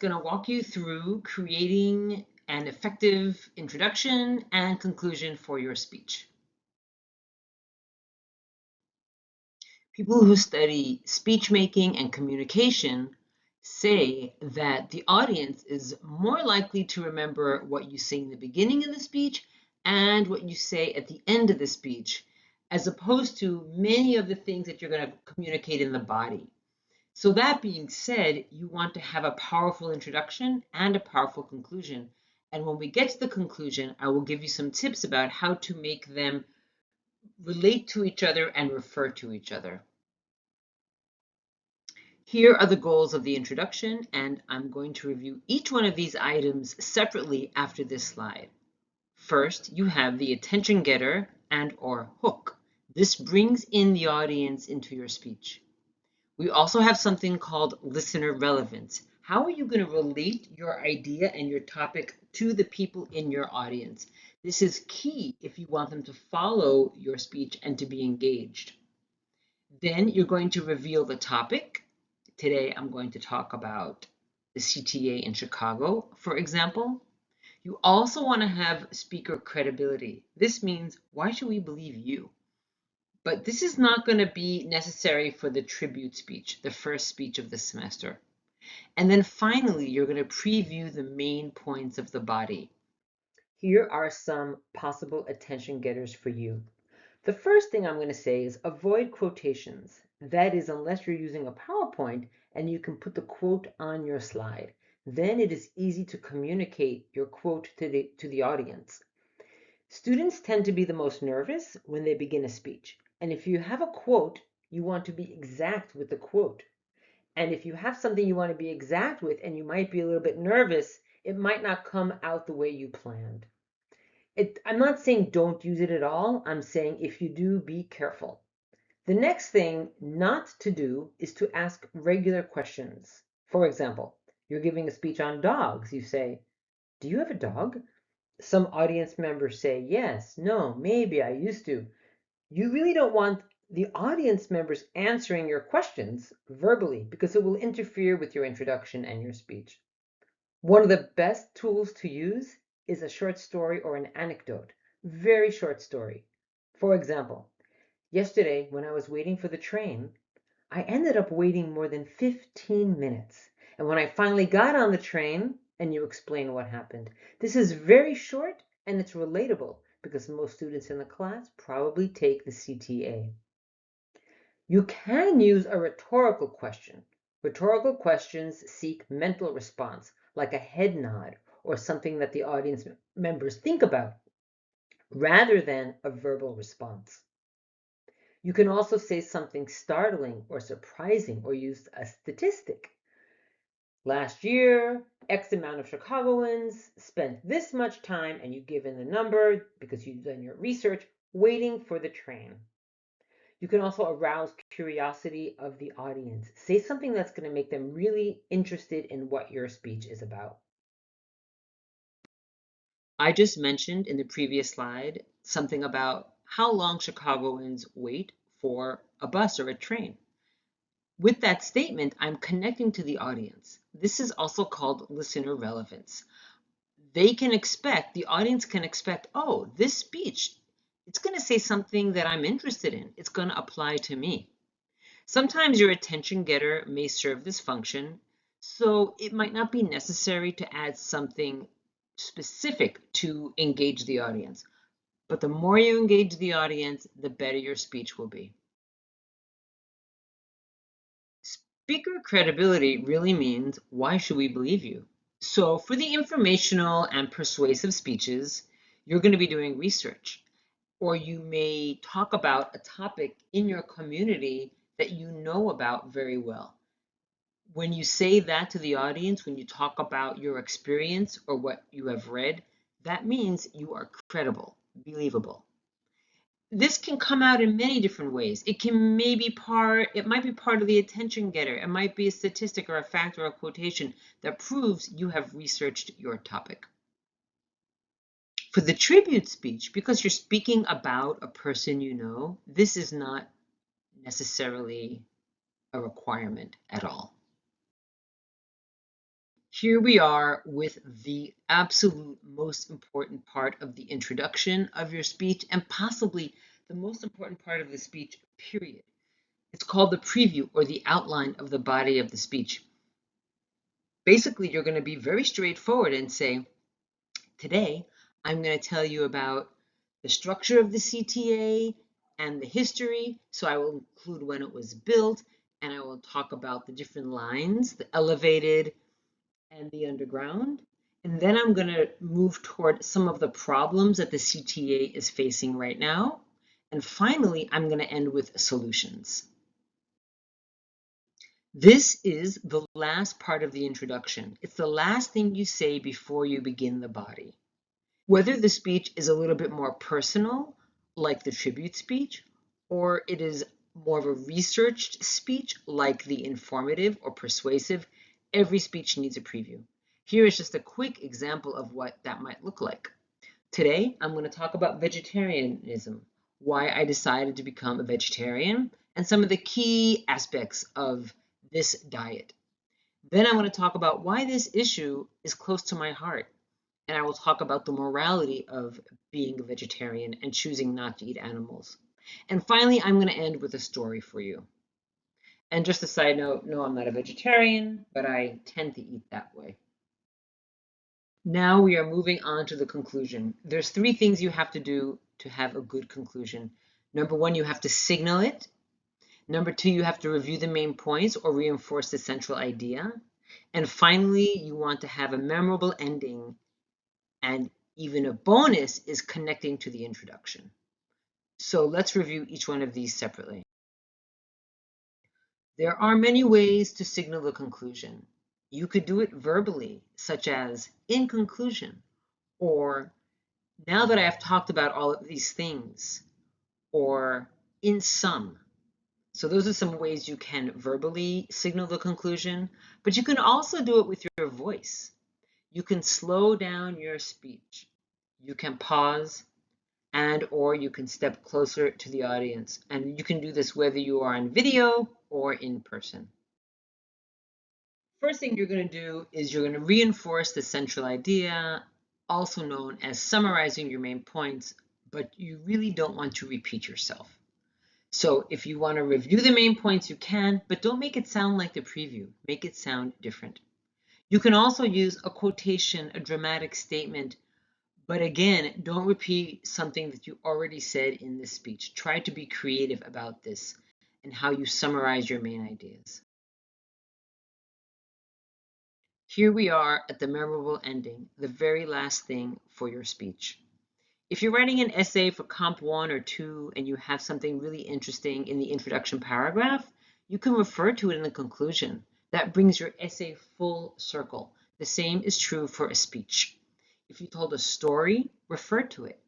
going to walk you through creating an effective introduction and conclusion for your speech. People who study speech making and communication say that the audience is more likely to remember what you say in the beginning of the speech and what you say at the end of the speech, as opposed to many of the things that you're going to communicate in the body. So that being said, you want to have a powerful introduction and a powerful conclusion. And when we get to the conclusion, I will give you some tips about how to make them relate to each other and refer to each other. Here are the goals of the introduction, and I'm going to review each one of these items separately after this slide. First, you have the attention getter and/or hook. This brings in the audience into your speech. We also have something called listener relevance. How are you going to relate your idea and your topic to the people in your audience? This is key if you want them to follow your speech and to be engaged. Then you're going to reveal the topic. Today, I'm going to talk about the CTA in Chicago, for example. You also want to have speaker credibility. This means, why should we believe you? But this is not going to be necessary for the tribute speech, the first speech of the semester. And then finally, you're going to preview the main points of the body. Here are some possible attention getters for you. The first thing I'm going to say is avoid quotations. That is, unless you're using a PowerPoint and you can put the quote on your slide. Then it is easy to communicate your quote to the audience. Students tend to be the most nervous when they begin a speech. And if you have a quote, you want to be exact with the quote. And if you have something you want to be exact with and you might be a little bit nervous, it might not come out the way you planned. I'm not saying don't use it at all. I'm saying if you do, be careful. The next thing not to do is to ask regular questions. For example, you're giving a speech on dogs. You say, "Do you have a dog?" Some audience members say, "Yes, no, maybe, I used to." You really don't want the audience members answering your questions verbally because it will interfere with your introduction and your speech. One of the best tools to use is a short story or an anecdote. Very short story. For example, yesterday when I was waiting for the train, I ended up waiting more than 15 minutes. And when I finally got on the train, and you explain what happened. This is very short and it's relatable because most students in the class probably take the CTA. You can use a rhetorical question. Rhetorical questions seek mental response, like a head nod or something that the audience members think about, rather than a verbal response. You can also say something startling or surprising or use a statistic. Last year, X amount of Chicagoans spent this much time, and you give in the number because you've done your research, waiting for the train. You can also arouse curiosity of the audience. Say something that's going to make them really interested in what your speech is about. I just mentioned in the previous slide something about how long Chicagoans wait for a bus or a train. With that statement, I'm connecting to the audience. This is also called listener relevance. The audience can expect, oh, this speech, it's going to say something that I'm interested in. It's going to apply to me. Sometimes your attention getter may serve this function, so it might not be necessary to add something specific to engage the audience. But the more you engage the audience, the better your speech will be. Speaker credibility really means, why should we believe you? So for the informational and persuasive speeches, you're going to be doing research, or you may talk about a topic in your community that you know about very well. When you say that to the audience, when you talk about your experience or what you have read, that means you are credible, believable. This can come out in many different ways. It might be part of the attention getter. It might be a statistic or a fact or a quotation that proves you have researched your topic. For the tribute speech, because you're speaking about a person you know, this is not necessarily a requirement at all. Here we are with the absolute most important part of the introduction of your speech and possibly the most important part of the speech, period. It's called the preview or the outline of the body of the speech. Basically, you're going to be very straightforward and say, today, I'm going to tell you about the structure of the CTA and the history. So I will include when it was built, and I will talk about the different lines, the elevated and the underground. And then I'm going to move toward some of the problems that the CTA is facing right now. And finally, I'm going to end with solutions. This is the last part of the introduction. It's the last thing you say before you begin the body. Whether the speech is a little bit more personal, like the tribute speech, or it is more of a researched speech, like the informative or persuasive, every speech needs a preview. Here is just a quick example of what that might look like. Today, I'm going to talk about vegetarianism, why I decided to become a vegetarian, and some of the key aspects of this diet. Then I'm going to talk about why this issue is close to my heart. And I will talk about the morality of being a vegetarian and choosing not to eat animals. And finally, I'm going to end with a story for you. And just a side note, no, I'm not a vegetarian, but I tend to eat that way. Now we are moving on to the conclusion. There's 3 things you have to do to have a good conclusion. Number 1, you have to signal it. Number 2, you have to review the main points or reinforce the central idea. And finally, you want to have a memorable ending. And even a bonus is connecting to the introduction. So let's review each one of these separately. There are many ways to signal the conclusion. You could do it verbally, such as in conclusion, or now that I have talked about all of these things, or in sum. So those are some ways you can verbally signal the conclusion, but you can also do it with your voice. You can slow down your speech. You can pause, and or you can step closer to the audience. And you can do this whether you are on video or in person. First thing you're going to do is you're going to reinforce the central idea, also known as summarizing your main points, but you really don't want to repeat yourself. So if you want to review the main points, you can, but don't make it sound like the preview. Make it sound different. You can also use a quotation, a dramatic statement, but again, don't repeat something that you already said in this speech. Try to be creative about this and how you summarize your main ideas. Here we are at the memorable ending, the very last thing for your speech. If you're writing an essay for Comp 1 or 2 and you have something really interesting in the introduction paragraph, you can refer to it in the conclusion. That brings your essay full circle. The same is true for a speech. If you told a story, refer to it.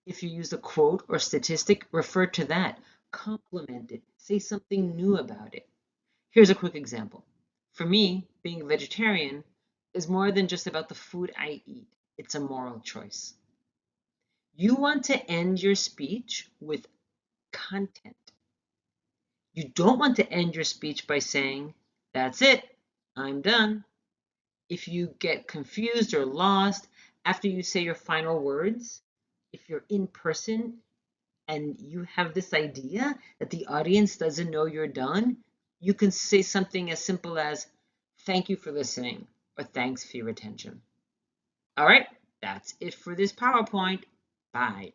If you use a quote or statistic, refer to that. Complement it. Say something new about it. Here's a quick example. For me, being a vegetarian is more than just about the food I eat. It's a moral choice. You want to end your speech with content. You don't want to end your speech by saying, "That's it, I'm done." If you get confused or lost after you say your final words, if you're in person and you have this idea that the audience doesn't know you're done, you can say something as simple as, "Thank you for listening," or "Thanks for your attention." All right, that's it for this PowerPoint. Bye.